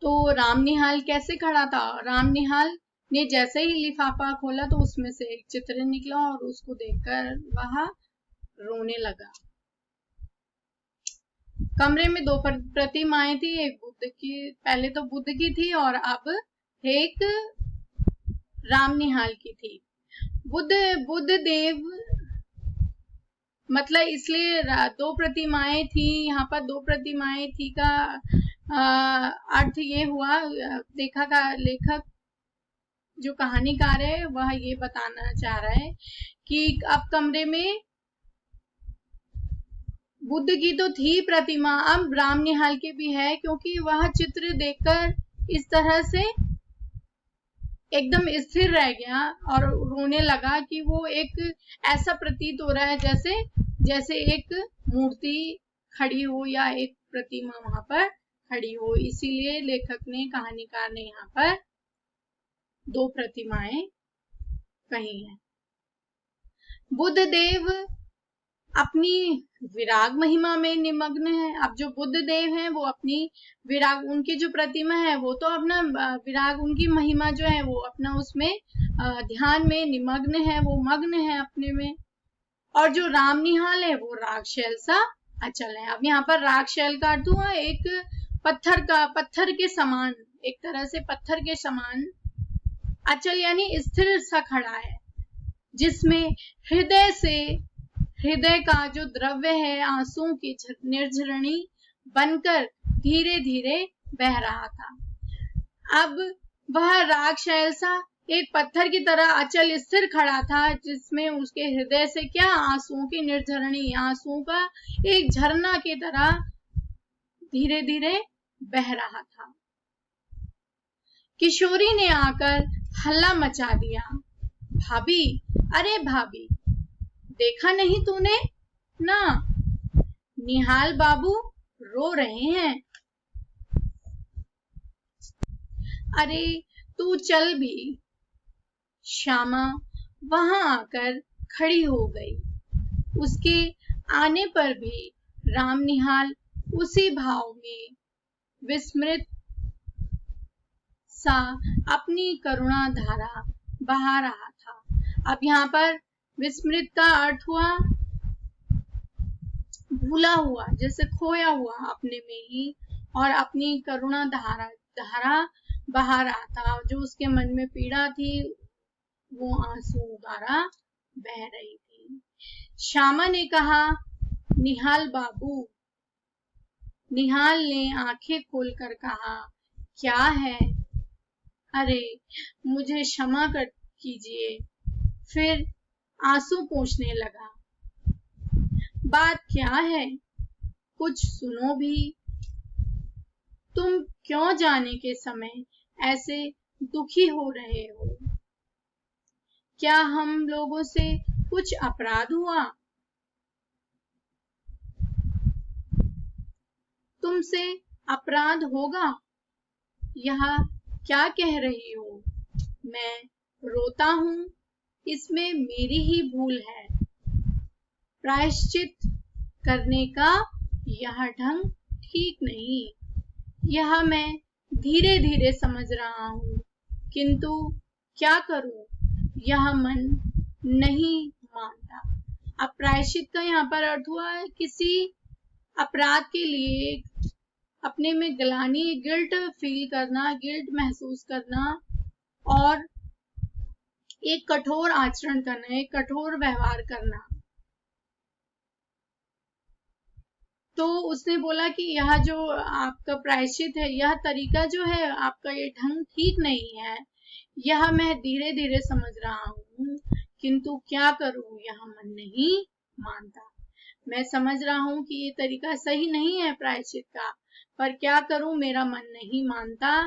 तो राम निहाल कैसे खड़ा था? राम निहाल ने जैसे ही लिफाफा खोला तो उसमें से एक चित्र निकला और उसको देखकर वह रोने लगा। कमरे में दो प्रतिमाएं थी, एक बुद्ध की, पहले तो बुद्ध की थी और अब एक राम निहाल की थी। बुद्ध देव मतलब इसलिए दो प्रतिमाएं थी, यहाँ पर दो प्रतिमाएं थी का अर्थ ये हुआ, लेखक जो कहानीकार है वह ये बताना चाह रहा है कि अब कमरे में बुद्ध की तो थी प्रतिमा, अब राम निहाल की भी है, क्योंकि वह चित्र देखकर इस तरह से एकदम स्थिर रह गया और रोने लगा कि वो एक ऐसा प्रतीत हो रहा है जैसे एक मूर्ति खड़ी हो या एक प्रतिमा वहां पर खड़ी हो। इसीलिए कहानीकार ने यहाँ पर दो प्रतिमाएं कही हैं। बुद्ध देव अपनी विराग महिमा में निमग्न है। अब जो बुद्ध देव हैं वो अपनी विराग, उनकी जो प्रतिमा है वो तो अपना विराग, उनकी महिमा जो है वो अपना उसमें ध्यान में निमग्न है, वो मग्न है अपने में। और जो राम निहाल है वो रागशैल सा अचल है। अब यहाँ पर रागशैल का अर्थ हुआ एक पत्थर के समान, एक तरह से पत्थर के समान अचल यानी स्थिर सा खड़ा है, जिसमें हृदय का जो द्रव्य है आंसुओं की निर्झरणी बनकर धीरे धीरे बह रहा था। अब वह रागशैल सा एक पत्थर की तरह अचल स्थिर खड़ा था, जिसमें उसके हृदय से क्या आंसुओं की निर्झरणी, आंसुओं का एक झरना की तरह धीरे धीरे बह रहा था। किशोरी ने आकर हल्ला मचा दिया, भाभी, अरे भाभी, देखा नहीं तूने ना, निहाल बाबू रो रहे हैं। अरे तू चल भी। श्यामा वहां आकर खड़ी हो गई। उसके आने पर भी राम निहाल उसी भाव में विस्मृत सा अपनी करुणा धारा बहा रहा था। अब यहाँ पर विस्मृत का अर्थ हुआ भूला हुआ, जैसे खोया हुआ अपने में ही, और अपनी करुणा धारा बहा रहा था। जो उसके मन में पीड़ा थी वो आंसू धारा बह रही थी। श्यामा ने कहा, निहाल बाबू। निहाल ने आंखें खोलकर कहा, क्या है? अरे मुझे क्षमा कर कीजिए। फिर आंसू पोंछने लगा। बात क्या है? कुछ सुनो भी। तुम क्यों जाने के समय ऐसे दुखी हो रहे हो? क्या हम लोगों से कुछ अपराध हुआ? तुमसे अपराध होगा? यह क्या कह रही हो? मैं रोता हूं, इसमें मेरी ही भूल है। प्रायश्चित करने का यह ढंग ठीक नहीं। यह मैं धीरे धीरे समझ रहा हूं, किंतु क्या करूं, यह मन नहीं मानता। अब प्रायश्चित का यहाँ पर अर्थ हुआ है किसी अपराध के लिए अपने में ग्लानि, गिल्ट फील करना, गिल्ट महसूस करना और एक कठोर आचरण करना, एक कठोर व्यवहार करना। तो उसने बोला कि यह जो आपका प्रायश्चित है, यह तरीका जो है आपका, ये ढंग ठीक नहीं है। यह मैं धीरे धीरे समझ रहा हूँ, किंतु क्या करूं, यह मन नहीं मानता। मैं समझ रहा हूँ कि ये तरीका सही नहीं है प्रायश्चित का, पर क्या करूं, मेरा मन नहीं मानता।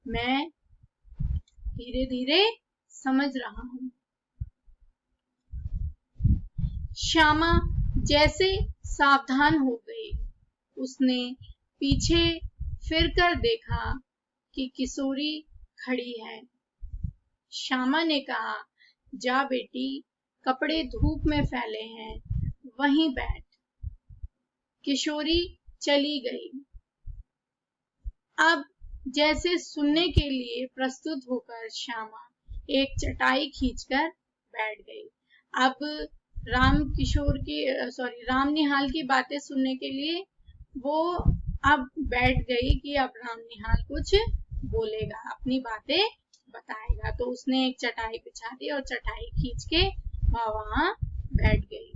मैं धीरे धीरे समझ रहा हूँ। श्यामा जैसे सावधान हो गई। उसने पीछे फिरकर देखा कि किशोरी खड़ी है। श्यामा ने कहा, जा बेटी, कपड़े धूप में फैले हैं, वहीं बैठ। किशोरी चली गई। अब जैसे सुनने के लिए प्रस्तुत होकर श्यामा एक चटाई खींचकर बैठ गई। अब राम निहाल की बातें सुनने के लिए वो अब बैठ गई कि अब राम निहाल कुछ बोलेगा, अपनी बातें बताएगा। तो उसने एक चटाई बिछा दी और चटाई खींच के वहां बैठ गई।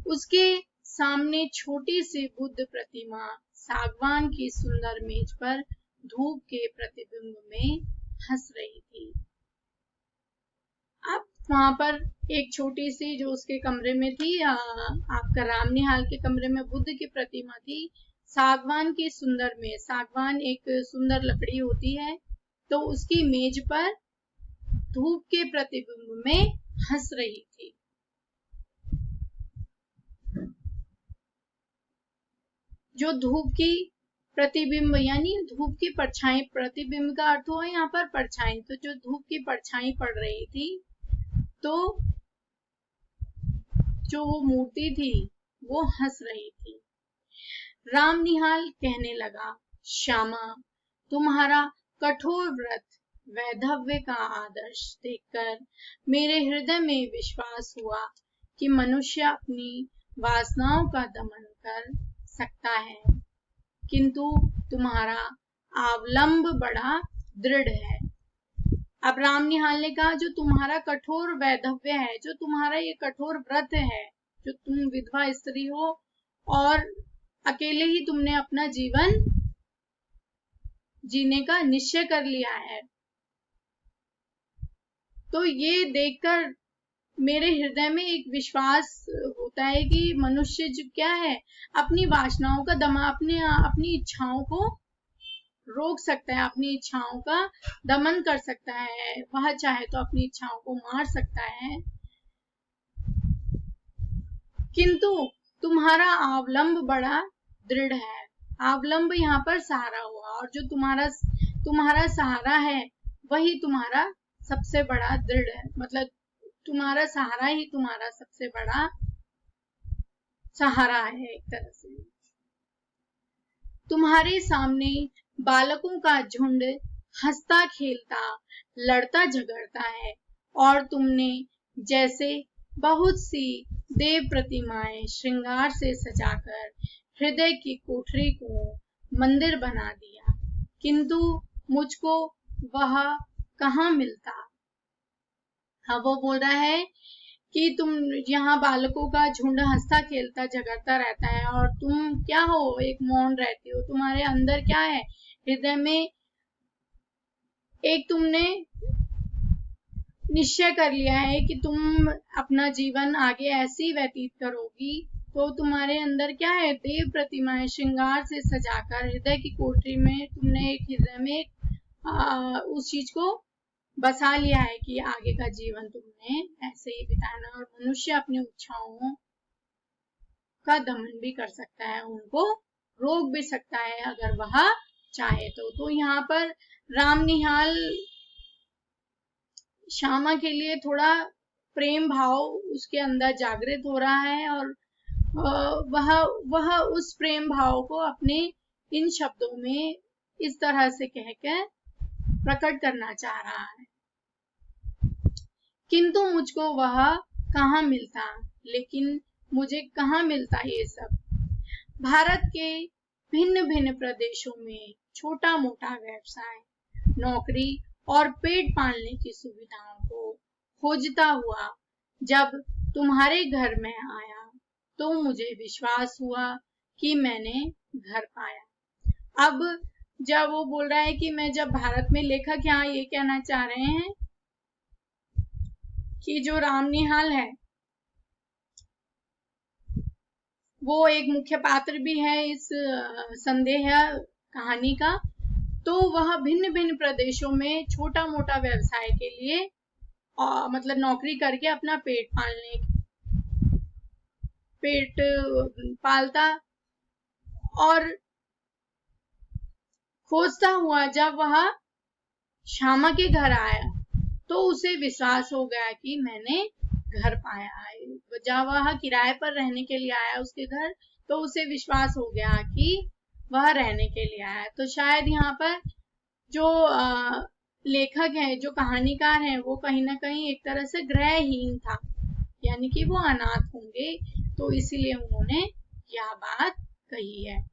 उसके सामने छोटी सी बुद्ध प्रतिमा सागवान की सुंदर मेज पर धूप के प्रतिबिंब में हंस रही थी। अब वहां पर एक छोटी सी जो उसके कमरे में थी, आपका राम निहाल के कमरे में बुद्ध की प्रतिमा थी। सागवान की सुंदर मेज, सागवान एक सुंदर लकड़ी होती है, तो उसकी मेज पर धूप के प्रतिबिंब में हंस रही थी। जो धूप की प्रतिबिंब यानी धूप की परछाई, प्रतिबिंब का अर्थ हुआ यहाँ पर परछाई, तो जो धूप की परछाई पड़ रही थी, तो जो वो मूर्ति थी वो हंस रही थी। राम निहाल कहने लगा, श्यामा, तुम्हारा कठोर व्रत वैधव्य का आदर्श देखकर मेरे हृदय में विश्वास हुआ कि मनुष्य अपनी वासनाओं का दमन कर सकता है, किंतु तुम्हारा अवलंब बड़ा दृढ़ है। अब राम निहाल ने कहा, जो तुम्हारा कठोर वैधव्य है, जो तुम्हारा ये कठोर व्रत है, जो तुम विधवा स्त्री हो और अकेले ही तुमने अपना जीवन जीने का निश्चय कर लिया है, तो ये देखकर मेरे हृदय में एक विश्वास होता है कि मनुष्य जो क्या है, अपनी वासनाओं का दमन, अपनी इच्छाओं को रोक सकता है, अपनी इच्छाओं का दमन कर सकता है। वह चाहे तो अपनी इच्छाओं को मार सकता है, किंतु तुम्हारा अवलंब बड़ा दृढ़ है। अवलंब यहाँ पर सहारा हुआ, और जो तुम्हारा सहारा है वही तुम्हारा सबसे बड़ा दृढ़ है, मतलब तुम्हारा सहारा ही तुम्हारा सबसे बड़ा सहारा है एक तरह से। तुम्हारे सामने बालकों का झुंड हंसता खेलता लड़ता झगड़ता है, और तुमने जैसे बहुत सी देव प्रतिमाएं श्रृंगार से सजाकर हृदय की कोठरी को मंदिर बना दिया, किंतु मुझको वह कहाँ मिलता। हाँ, वो बोल रहा है कि तुम यहाँ बालकों का झुंड हंसता खेलता झगड़ता रहता है, और तुम क्या हो, एक मौन रहती हो। तुम्हारे अंदर क्या है, हृदय में एक तुमने निश्चय कर लिया है कि तुम अपना जीवन आगे ऐसे ही व्यतीत करोगी। तो तुम्हारे अंदर क्या है, देव प्रतिमाएं श्रृंगार से सजाकर हृदय की कोठरी में तुमने एक हृदय में उस चीज को बसा लिया है कि आगे का जीवन तुमने ऐसे ही बिताना। और मनुष्य अपनी इच्छाओं का दमन भी कर सकता है, उनको रोक भी सकता है अगर वह चाहे तो यहाँ पर राम निहाल श्यामा के लिए थोड़ा प्रेम भाव उसके अंदर जागृत हो रहा है, और वह उस प्रेम भाव को अपने इन शब्दों में इस तरह से कहकर प्रकट करना चाह रहा है, किंतु मुझको वह कहाँ मिलता, लेकिन मुझे कहाँ मिलता ये सब। भारत के भिन्न भिन्न प्रदेशों में छोटा मोटा व्यवसाय, नौकरी और पेट पालने की सुविधाओं को खोजता हुआ जब तुम्हारे घर में आया, तो मुझे विश्वास हुआ कि मैंने घर पाया। अब जब वो बोल रहा है कि मैं जब भारत में, लेखक यहाँ ये कहना चाह रहे हैं कि जो राम निहाल है वो एक मुख्य पात्र भी है इस संदेह कहानी का। तो वह भिन्न भिन्न प्रदेशों में छोटा मोटा व्यवसाय के लिए मतलब नौकरी करके अपना पेट पालता, और खोजता हुआ जब वह श्यामा के घर आया तो उसे विश्वास हो गया कि मैंने घर पाया है। जब वह किराए पर रहने के लिए आया उसके घर, तो उसे विश्वास हो गया कि वह रहने के लिए आया। तो शायद यहाँ पर जो लेखक है, जो कहानीकार है, वो कहीं ना कहीं एक तरह से ग्रहहीन था, यानी कि वो अनाथ होंगे, तो इसीलिए उन्होंने यह बात कही है।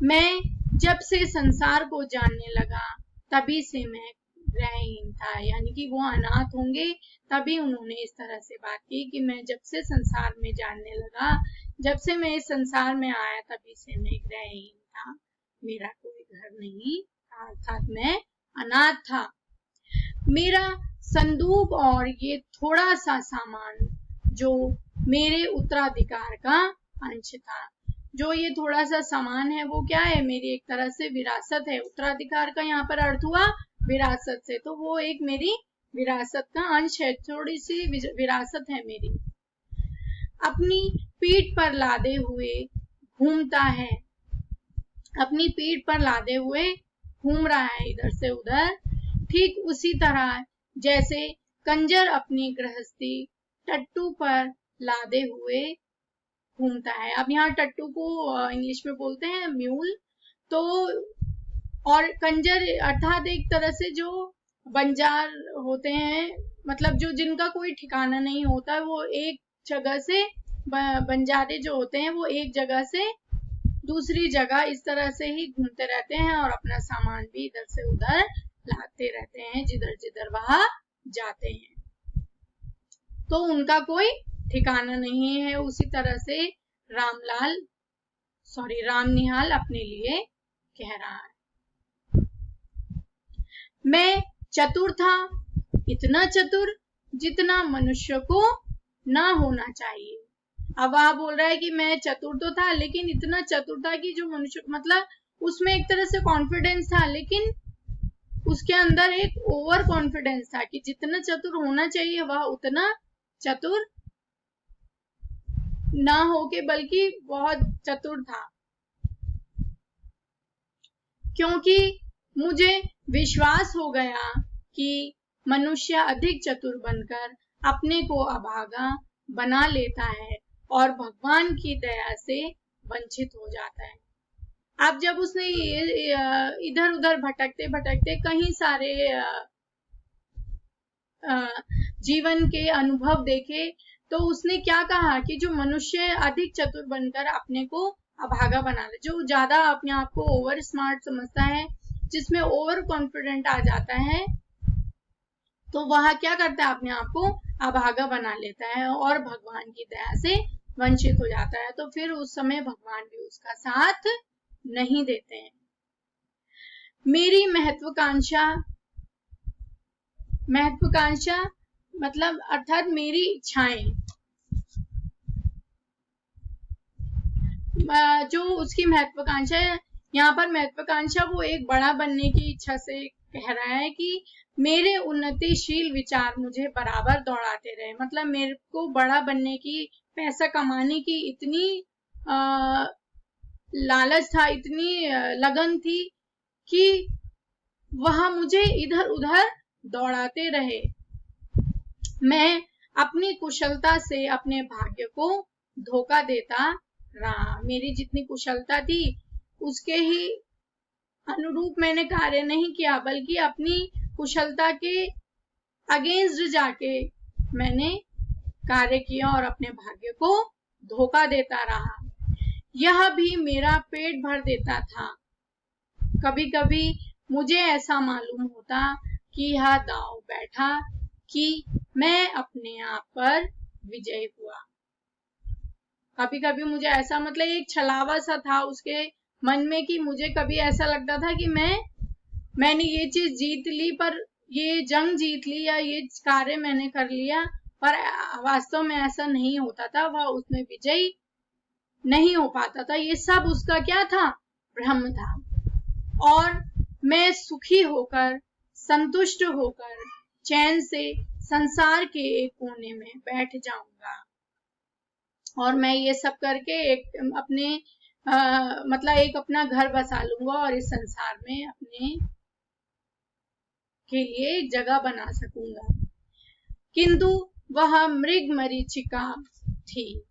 मैं जब से संसार को जानने लगा तभी से मैं ग्रहहीन था, यानी कि वो अनाथ होंगे, तभी उन्होंने इस तरह से बात की कि मैं जब से संसार में जानने लगा, जब से मैं इस संसार में आया तभी से मैं ग्रहहीन था, मेरा कोई घर नहीं था, अर्थात मैं अनाथ था। मेरा संदूक और ये थोड़ा सा सामान जो मेरे उत्तराधिकार का अंश था, जो ये थोड़ा सा सामान है वो क्या है, मेरी एक तरह से विरासत है। उत्तराधिकार का यहाँ पर अर्थ हुआ विरासत से, तो वो एक मेरी विरासत का अंश है, थोड़ी सी विरासत है मेरी। अपनी पीठ पर लादे हुए घूमता है, अपनी पीठ पर लादे हुए घूम रहा है इधर से उधर, ठीक उसी तरह जैसे कंजर अपनी गृहस्थी टट्टू पर लादे हुए घूमता है। अब यहाँ टट्टू को इंग्लिश में बोलते हैं म्यूल, तो और कंजर अर्थात एक तरह से जो बंजार होते हैं, मतलब जो जिनका कोई ठिकाना नहीं होता, वो एक जगह से, बंजारे जो होते हैं वो एक जगह से दूसरी जगह इस तरह से ही घूमते रहते हैं और अपना सामान भी इधर से उधर लाते रहते हैं जिधर जिधर वह जाते हैं, तो उनका कोई ठिकाना नहीं है। उसी तरह से रामनिहाल अपने लिए कह रहा है। मैं चतुर था, इतना चतुर जितना मनुष्य को ना होना चाहिए। अब वह बोल रहा है कि मैं चतुर तो था, लेकिन इतना चतुर था कि जो मनुष्य, मतलब उसमें एक तरह से कॉन्फिडेंस था, लेकिन उसके अंदर एक ओवर कॉन्फिडेंस था कि जितना चतुर होना चाहिए वह उतना चतुर ना होके बल्कि बहुत चतुर था, क्योंकि मुझे विश्वास हो गया कि मनुष्य अधिक चतुर बनकर अपने को अभागा बना लेता है और भगवान की दया से वंचित हो जाता है। अब जब उसने इधर उधर भटकते भटकते कहीं सारे जीवन के अनुभव देखे, तो उसने क्या कहा कि जो मनुष्य अधिक चतुर बनकर अपने को अभागा बना ले, जो ज्यादा अपने आप को ओवर स्मार्ट समझता है, जिसमें ओवर कॉन्फिडेंट आ जाता है, तो वह क्या करता है, अपने आप को अभागा बना लेता है और भगवान की दया से वंचित हो जाता है। तो फिर उस समय भगवान भी उसका साथ नहीं देते हैं। मेरी महत्वाकांक्षा मतलब अर्थात मेरी इच्छाएं, जो उसकी महत्वाकांक्षा है, यहाँ पर महत्वाकांक्षा वो एक बड़ा बनने की इच्छा से कह रहा है कि मेरे उन्नतिशील विचार मुझे बराबर दौड़ाते रहे, मतलब मेरे को बड़ा बनने की, पैसा कमाने की इतनी लालच था, इतनी लगन थी कि वह मुझे इधर उधर दौड़ाते रहे। मैं अपनी कुशलता से अपने भाग्य को धोखा देता रहा, मेरी जितनी कुशलता थी उसके ही अनुरूप मैंने कार्य नहीं किया, बल्कि अपनी कुशलता के अगेंस्ट जाके मैंने कार्य किया और अपने भाग्य को धोखा देता रहा। यह भी मेरा पेट भर देता था। कभी कभी मुझे ऐसा मालूम होता कि यह दांव बैठा, कि मैं अपने आप पर विजयी हुआ। कभी कभी मुझे ऐसा, मतलब एक छलावा सा था उसके मन में कि मुझे कभी ऐसा लगता था कि मैंने ये चीज जीत ली, पर ये जंग जीत ली या ये कार्य मैंने कर लिया, पर वास्तव में ऐसा नहीं होता था, वह उसमें विजयी नहीं हो पाता था। ये सब उसका क्या था, भ्रम था। और मैं सुखी होकर, संतुष्ट होकर, चैन से संसार के एक कोने में बैठ जाऊंगा और मैं ये सब करके एक अपने मतलब एक अपना घर बसा लूंगा और इस संसार में अपने के लिए एक जगह बना सकूंगा। किंतु वह मृग मरीचिका थी,